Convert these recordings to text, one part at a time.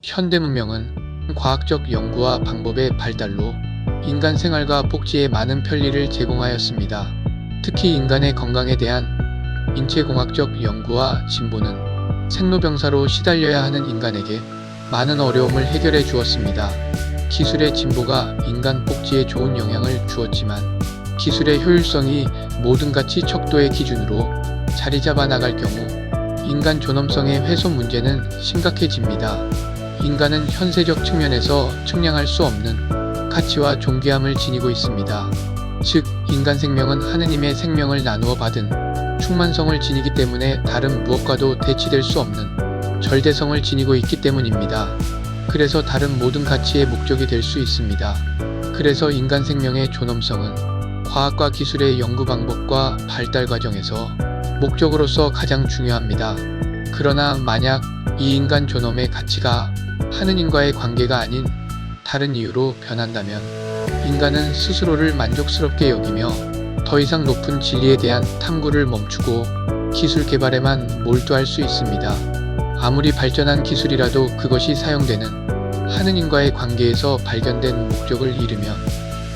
현대 문명은 과학적 연구와 방법의 발달로 인간 생활과 복지에 많은 편리를 제공하였습니다. 특히 인간의 건강에 대한 인체공학적 연구와 진보는 생로병사로 시달려야 하는 인간에게 많은 어려움을 해결해 주었습니다. 기술의 진보가 인간 복지에 좋은 영향을 주었지만 기술의 효율성이 모든 가치 척도의 기준으로 자리 잡아 나갈 경우 인간 존엄성의 훼손 문제는 심각해집니다. 인간은 현세적 측면에서 측량할 수 없는 가치와 존귀함을 지니고 있습니다. 즉, 인간 생명은 하느님의 생명을 나누어 받은 충만성을 지니기 때문에 다른 무엇과도 대치될 수 없는 절대성을 지니고 있기 때문입니다. 그래서 다른 모든 가치의 목적이 될 수 있습니다. 그래서 인간 생명의 존엄성은 과학과 기술의 연구 방법과 발달 과정에서 목적으로서 가장 중요합니다. 그러나 만약 이 인간 존엄의 가치가 하느님과의 관계가 아닌 다른 이유로 변한다면 인간은 스스로를 만족스럽게 여기며 더 이상 높은 진리에 대한 탐구를 멈추고 기술 개발에만 몰두할 수 있습니다. 아무리 발전한 기술이라도 그것이 사용되는 하느님과의 관계에서 발견된 목적을 잃으면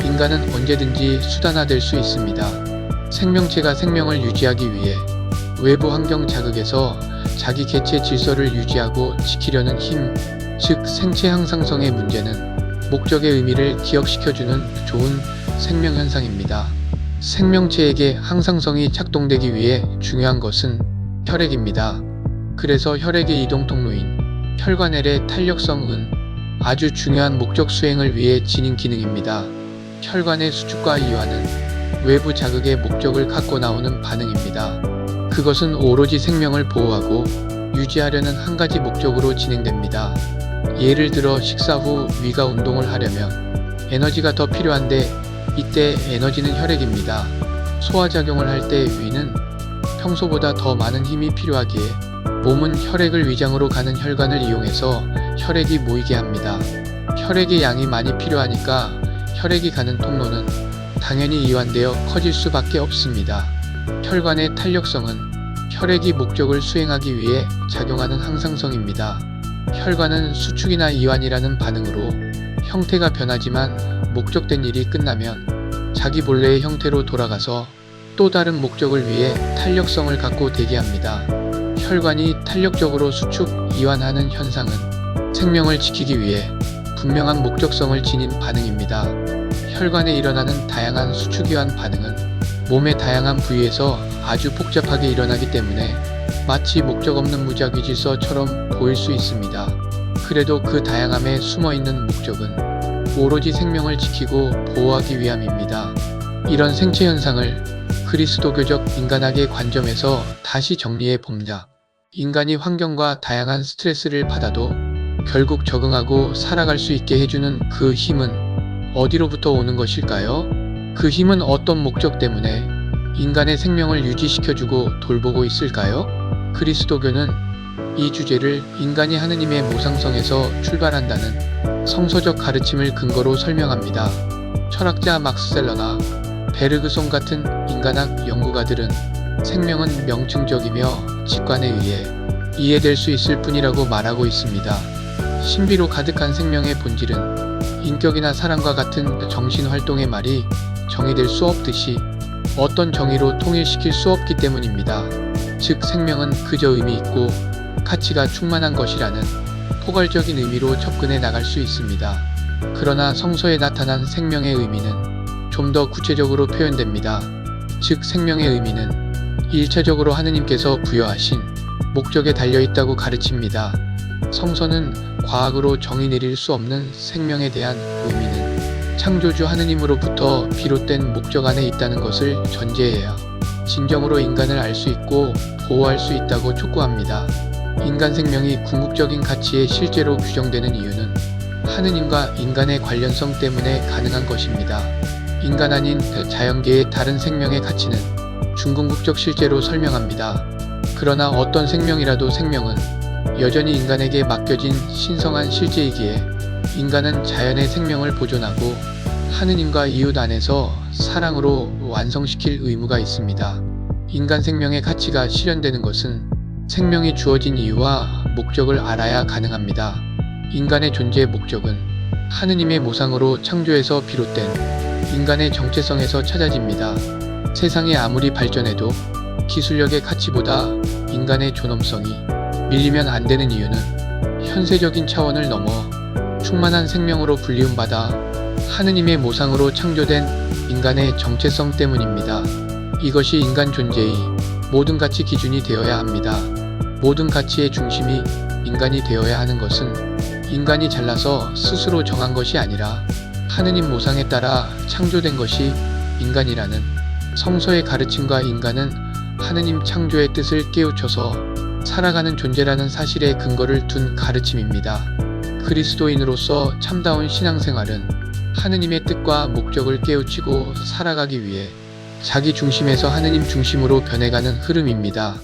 인간은 언제든지 수단화될 수 있습니다. 생명체가 생명을 유지하기 위해 외부 환경 자극에서 자기 개체 질서를 유지하고 지키려는 힘, 즉 생체 항상성의 문제는 목적의 의미를 기억시켜주는 좋은 생명 현상입니다. 생명체에게 항상성이 작동되기 위해 중요한 것은 혈액입니다. 그래서 혈액의 이동 통로인 혈관엘의 탄력성은 아주 중요한 목적 수행을 위해 지닌 기능입니다. 혈관의 수축과 이완은 외부 자극의 목적을 갖고 나오는 반응입니다. 그것은 오로지 생명을 보호하고 유지하려는 한 가지 목적으로 진행됩니다. 예를 들어 식사 후 위가 운동을 하려면 에너지가 더 필요한데 이때 에너지는 혈액입니다. 소화작용을 할 때 위는 평소보다 더 많은 힘이 필요하기에 몸은 혈액을 위장으로 가는 혈관을 이용해서 혈액이 모이게 합니다. 혈액의 양이 많이 필요하니까 혈액이 가는 통로는 당연히 이완되어 커질 수밖에 없습니다. 혈관의 탄력성은 혈액이 목적을 수행하기 위해 작용하는 항상성입니다. 혈관은 수축이나 이완이라는 반응으로 형태가 변하지만 목적된 일이 끝나면 자기 본래의 형태로 돌아가서 또 다른 목적을 위해 탄력성을 갖고 대기합니다. 혈관이 탄력적으로 수축, 이완하는 현상은 생명을 지키기 위해 분명한 목적성을 지닌 반응입니다. 혈관에 일어나는 다양한 수축, 이완 반응은 몸의 다양한 부위에서 아주 복잡하게 일어나기 때문에 마치 목적 없는 무작위 질서처럼 보일 수 있습니다. 그래도 그 다양함에 숨어있는 목적은 오로지 생명을 지키고 보호하기 위함입니다. 이런 생체 현상을 그리스도교적 인간학의 관점에서 다시 정리해 봅니다. 인간이 환경과 다양한 스트레스를 받아도 결국 적응하고 살아갈 수 있게 해주는 그 힘은 어디로부터 오는 것일까요? 그 힘은 어떤 목적 때문에 인간의 생명을 유지시켜주고 돌보고 있을까요? 그리스도교는 이 주제를 인간이 하느님의 모상성에서 출발한다는 성서적 가르침을 근거로 설명합니다. 철학자 막스 셀러나 베르그송 같은 인간학 연구가들은 생명은 명칭적이며 직관에 의해 이해될 수 있을 뿐이라고 말하고 있습니다. 신비로 가득한 생명의 본질은 인격이나 사랑과 같은 정신활동의 말이 정의될 수 없듯이 어떤 정의로 통일시킬 수 없기 때문입니다. 즉, 생명은 그저 의미 있고 가치가 충만한 것이라는 포괄적인 의미로 접근해 나갈 수 있습니다. 그러나 성서에 나타난 생명의 의미는 좀 더 구체적으로 표현됩니다. 즉, 생명의 의미는 일차적으로 하느님께서 부여하신 목적에 달려있다고 가르칩니다. 성서는 과학으로 정의 내릴 수 없는 생명에 대한 의미는 창조주 하느님으로부터 비롯된 목적 안에 있다는 것을 전제해야 진정으로 인간을 알 수 있고 보호할 수 있다고 촉구합니다. 인간 생명이 궁극적인 가치에 실제로 규정되는 이유는 하느님과 인간의 관련성 때문에 가능한 것입니다. 인간 아닌 자연계의 다른 생명의 가치는 중궁극적 실제로 설명합니다. 그러나 어떤 생명이라도 생명은 여전히 인간에게 맡겨진 신성한 실제이기에 인간은 자연의 생명을 보존하고 하느님과 이웃 안에서 사랑으로 완성시킬 의무가 있습니다. 인간 생명의 가치가 실현되는 것은 생명이 주어진 이유와 목적을 알아야 가능합니다. 인간의 존재의 목적은 하느님의 모상으로 창조에서 비롯된 인간의 정체성에서 찾아집니다. 세상이 아무리 발전해도 기술력의 가치보다 인간의 존엄성이 밀리면 안 되는 이유는 현세적인 차원을 넘어 충만한 생명으로 불리움받아 하느님의 모상으로 창조된 인간의 정체성 때문입니다. 이것이 인간 존재의 모든 가치 기준이 되어야 합니다. 모든 가치의 중심이 인간이 되어야 하는 것은 인간이 잘나서 스스로 정한 것이 아니라 하느님 모상에 따라 창조된 것이 인간이라는 성서의 가르침과 인간은 하느님 창조의 뜻을 깨우쳐서 살아가는 존재라는 사실에 근거를 둔 가르침입니다. 그리스도인으로서 참다운 신앙생활은 하느님의 뜻과 목적을 깨우치고 살아가기 위해 자기 중심에서 하느님 중심으로 변해가는 흐름입니다.